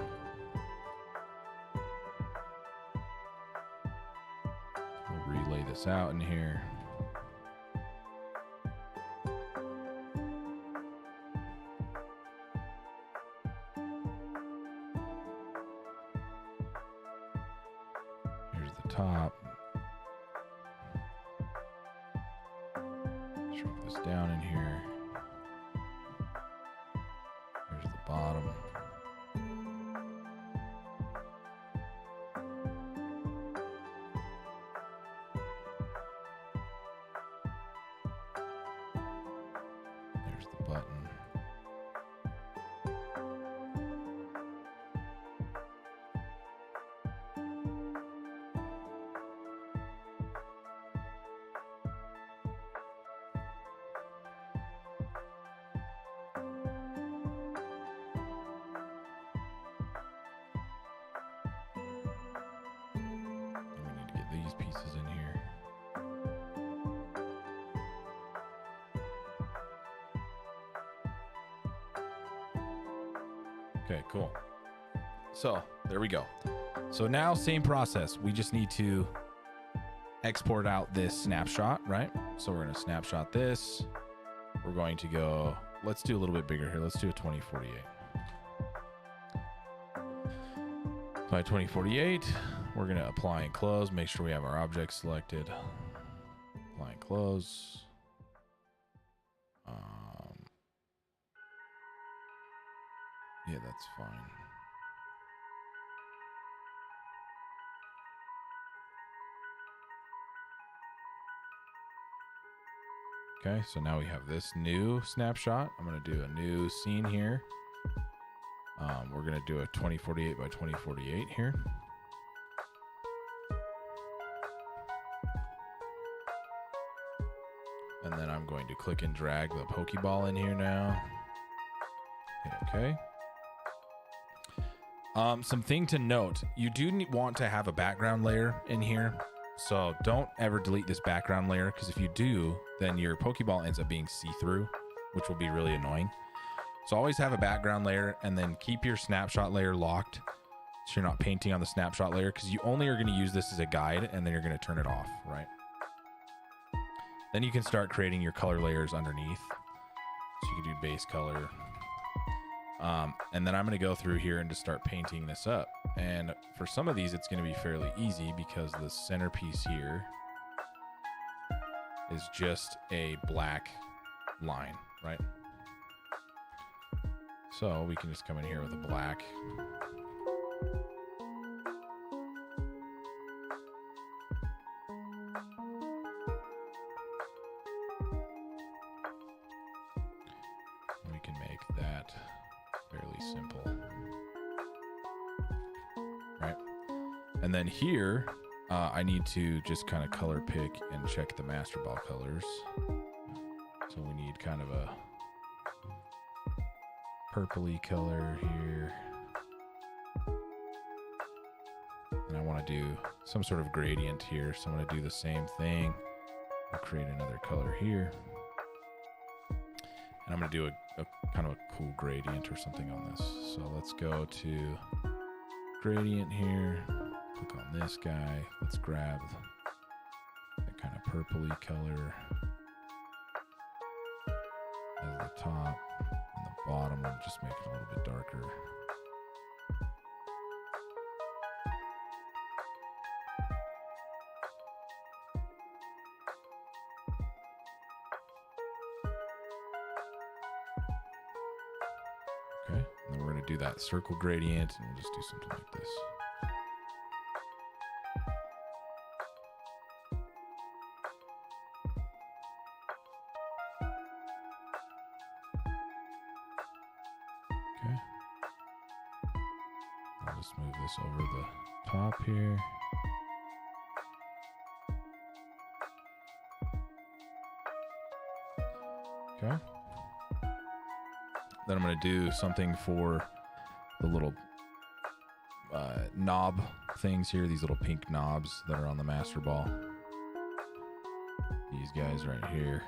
We'll relay this out in here. Here's the top. Shrink this down in here. Here's the bottom. There's the button. These pieces in here. Okay, cool. So there we go. So now same process. We just need to export out this snapshot, right? So we're going to snapshot this. We're going to go let's do a little bit bigger here. Let's do a 2048. By 2048, we're going to apply and close. Make sure we have our object selected. Apply and close. Yeah, that's fine. Okay, so now we have this new snapshot. I'm going to do a new scene here. We're going to do a 2048 by 2048 here. And then I'm going to click and drag the Pokeball in here now. Hit OK. Something to note, you do want to have a background layer in here. So don't ever delete this background layer, because if you do, then your Pokeball ends up being see-through, which will be really annoying. So always have a background layer, and then keep your snapshot layer locked so you're not painting on the snapshot layer, because you only are going to use this as a guide, and then you're going to turn it off, right? Then you can start creating your color layers underneath. So you can do base color. And then I'm going to go through here and just start painting this up. And for some of these, it's going to be fairly easy because the centerpiece here is just a black line, right? So we can just come in here with a black. We can make that fairly simple, right? And then here, I need to just kind of color pick and check the master ball colors. So we need kind of a purpley color here. And I want to do some sort of gradient here. So I'm going to do the same thing. I'll create another color here. And I'm going to do a kind of a cool gradient or something on this. So let's go to gradient here. Click on this guy. Let's grab that kind of purpley color as the top, and the bottom will just make it a little bit darker. Okay, and then we're going to do that circle gradient, and we'll just do something like this. Okay. I'll just move this over the top here. Okay. Then I'm going to do something for the little knob things here, these little pink knobs that are on the master ball. These guys right here.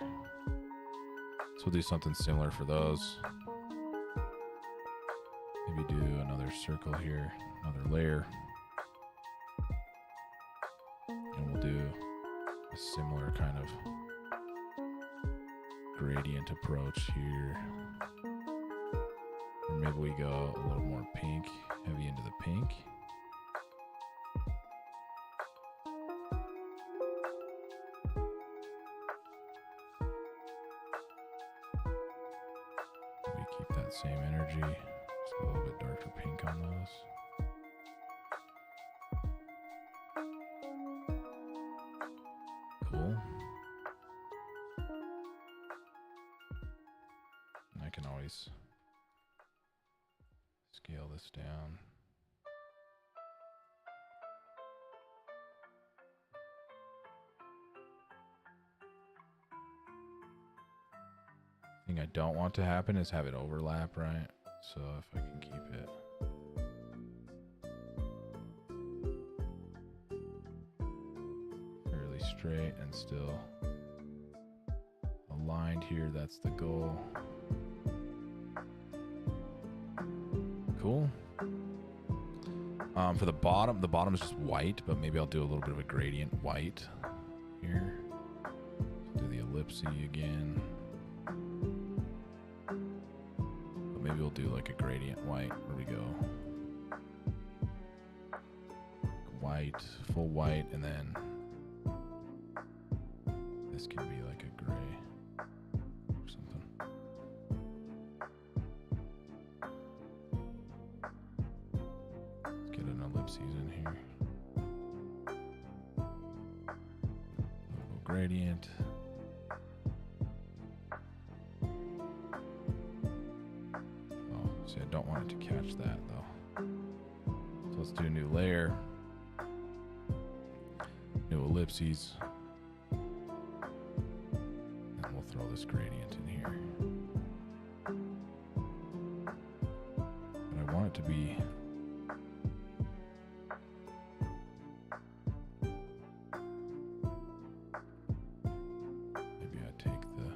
So we'll do something similar for those. Maybe do another circle here, another layer. And we'll do a similar kind of gradient approach here. Or maybe we go a little more pink, heavy into the pink. We keep that same energy, just a little bit darker pink on those. Cool. And I can always scale this down. The thing I don't want to happen is have it overlap, right? So if I can keep it fairly straight and still aligned here, that's the goal. Cool. For the bottom is just white, but maybe I'll do a little bit of a gradient white here. Do the ellipse again. Maybe we'll do like a gradient white. Where we go? White, full white, and then this can be like a gray or something. Let's get an ellipses in here. A little gradient. Oh, see, I don't want it to catch that though. So let's do a new layer. New ellipses. And we'll throw this gradient in here. But I want it to be maybe I take the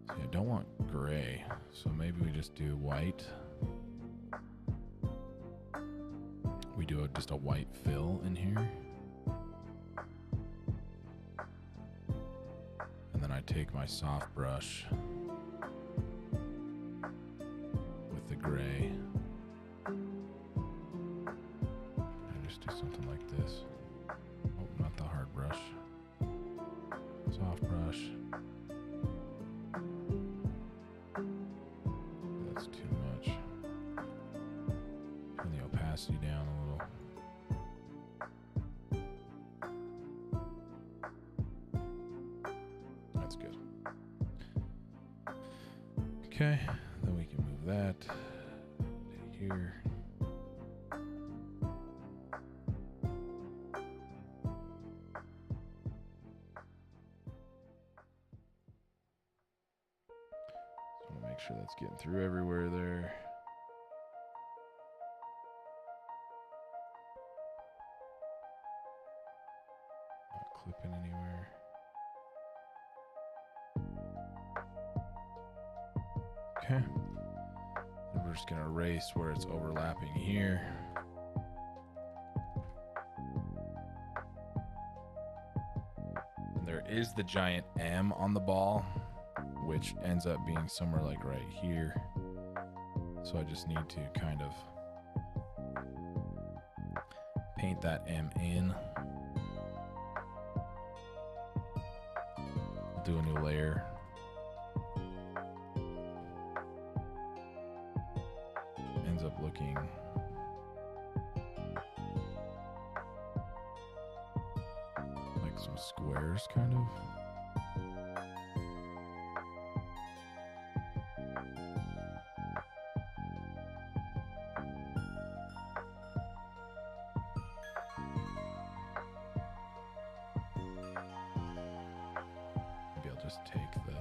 I don't want gray, so maybe we just do white. We do just a white fill in here. And then I take my soft brush with the gray. I just do something like this. Oh, not the hard brush. Soft brush. That's too much. Turn the opacity down a little. That's good. Okay, then we can move that to here. Make sure that's getting through everywhere there. Not clipping anywhere. Okay. And we're just going to erase where it's overlapping here. And there is the giant M on the ball, which ends up being somewhere like right here. So I just need to kind of paint that M in. Do a new layer. Ends up looking like some squares kind of. Just take the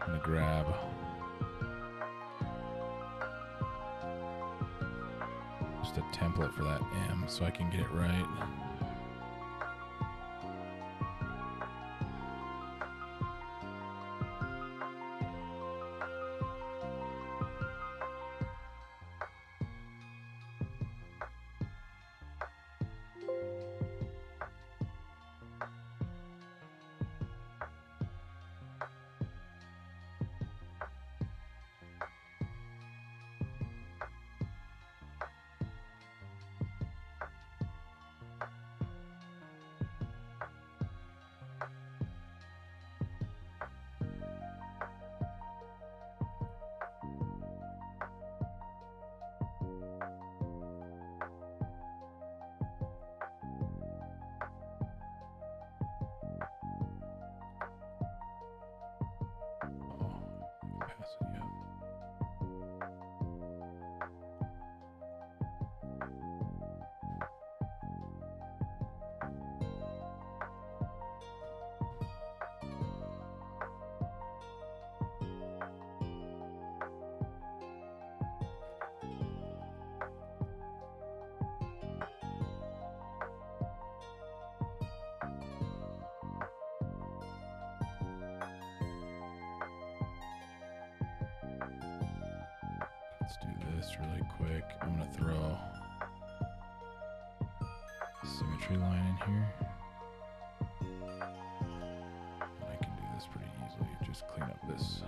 I'm gonna grab just a template for that M so I can get it right. Let's do this really quick. I'm gonna throw a symmetry line in here. I can do this pretty easily. Just clean up this.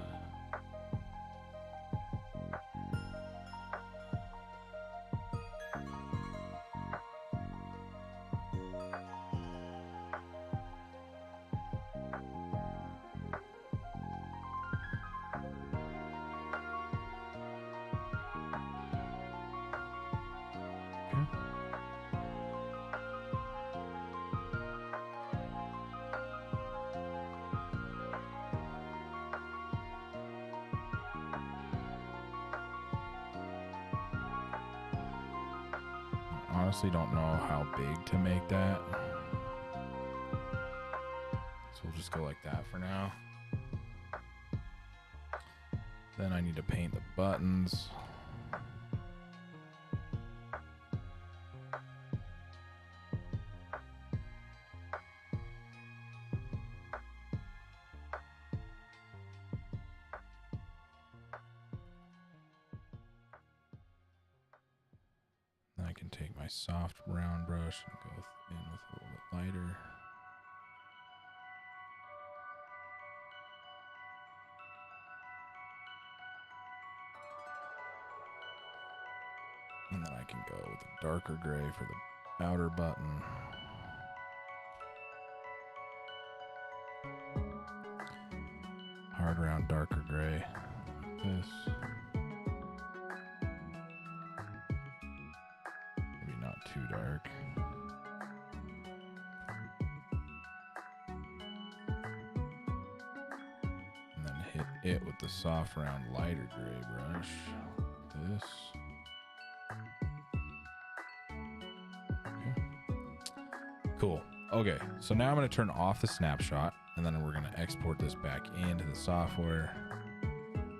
Honestly don't know how big to make that, so we'll just go like that for now. Then I need to paint the buttons. I can take my soft round brush and go in with a little bit lighter. And then I can go with a darker gray for the outer button. Hard round darker gray like this. Too dark. And then hit it with the soft round lighter gray brush. Like this. Okay. Cool. Okay, so now I'm going to turn off the snapshot, and then we're going to export this back into the software.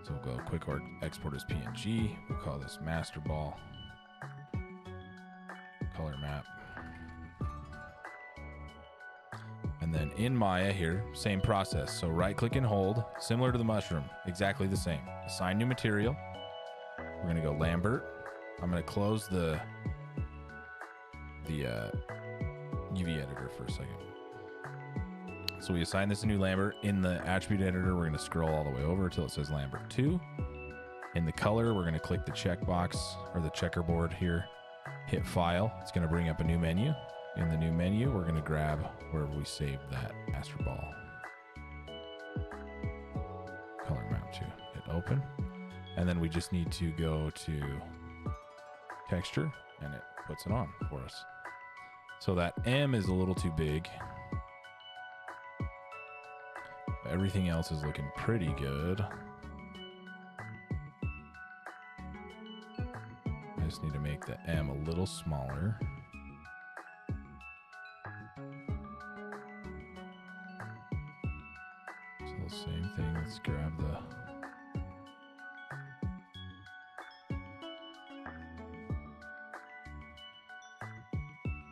So we'll go quick export as PNG. We'll call this master ball. Color map. And then in Maya here, same process. So right click and hold, similar to the mushroom, exactly the same. Assign new material. We're gonna go Lambert. I'm gonna close the UV editor for a second. So we assign this a new Lambert. In the attribute editor, we're gonna scroll all the way over until it says Lambert 2. In the color, we're gonna click the checkbox or the checkerboard here. Hit file. It's going to bring up a new menu. In the new menu, we're going to grab wherever we saved that master ball. Color map 2. Hit open. And then we just need to go to texture and it puts it on for us. So that M is a little too big. Everything else is looking pretty good. I just need to make the M a little smaller. So the same thing, let's grab the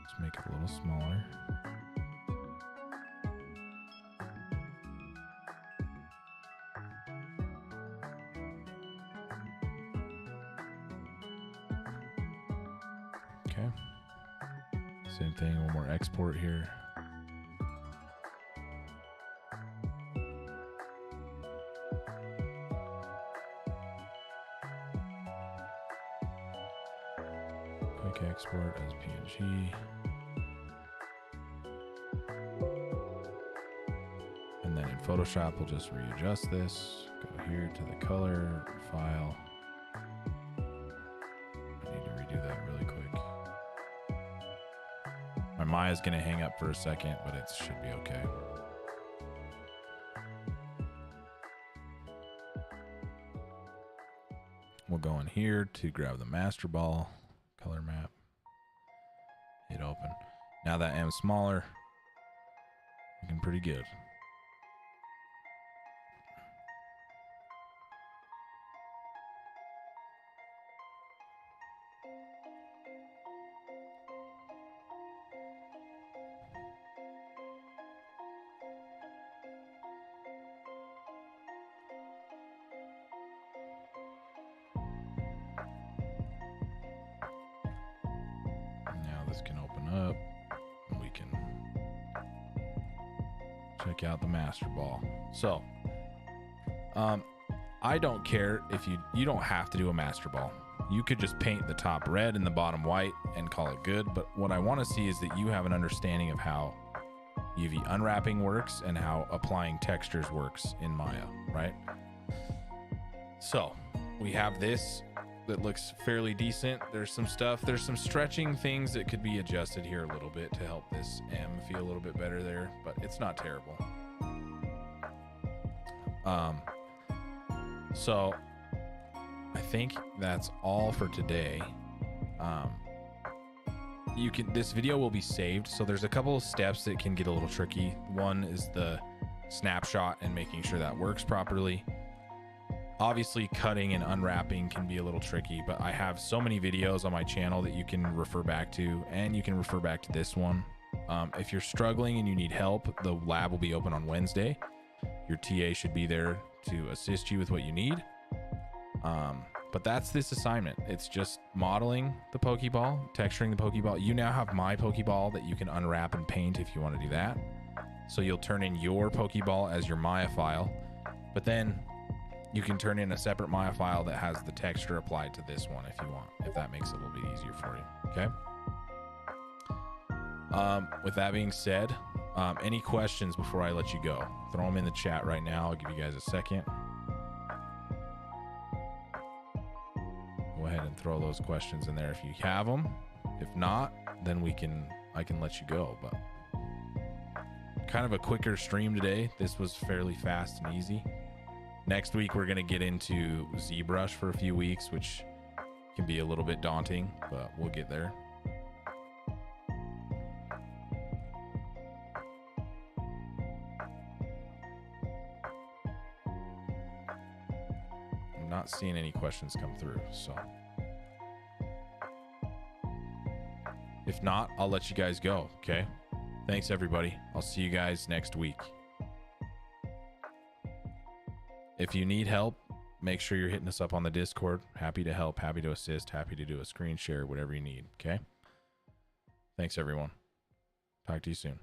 let's make it a little smaller. Okay. Same thing, one more export here. Quick export as PNG. And then in Photoshop, we'll just readjust this. Go here to the color, file. I need to redo that really quick. My Maya's gonna hang up for a second, but it should be okay. We'll go in here to grab the master ball, color map, hit open. Now that M's smaller, looking pretty good. this can open up and we can check out the Master Ball. So, I don't care if you don't have to do a Master Ball. You could just paint the top red and the bottom white and call it good. But what I want to see is that you have an understanding of how UV unwrapping works and how applying textures works in Maya, right? So we have this that looks fairly decent. There's some stretching things that could be adjusted here a little bit to help this M feel a little bit better there, but it's not terrible. So I think that's all for today. This video will be saved, so there's a couple of steps that can get a little tricky. One is the snapshot and making sure that works properly. Obviously cutting and unwrapping can be a little tricky, but I have so many videos on my channel that you can refer back to, and you can refer back to this one. If you're struggling and you need help, the lab will be open on Wednesday. Your TA should be there to assist you with what you need. But that's this assignment. It's just modeling the Pokeball, texturing the Pokeball. You now have my Pokeball that you can unwrap and paint if you want to do that. So you'll turn in your Pokeball as your Maya file, but then you can turn in a separate Maya file that has the texture applied to this one if you want, if that makes it a little bit easier for you. Okay. With that being said, any questions before I let you go? Throw them in the chat right now. I'll give you guys a second. Go ahead and throw those questions in there if you have them. If not, then I can let you go. But kind of a quicker stream today. This was fairly fast and easy. Next week we're going to get into ZBrush for a few weeks, which can be a little bit daunting, but we'll get there. I'm not seeing any questions come through, so if not, I'll let you guys go. Okay. Thanks everybody. I'll see you guys next week. If you need help, make sure you're hitting us up on the Discord. Happy to help, happy to assist, happy to do a screen share, whatever you need. Okay. Thanks everyone. Talk to you soon.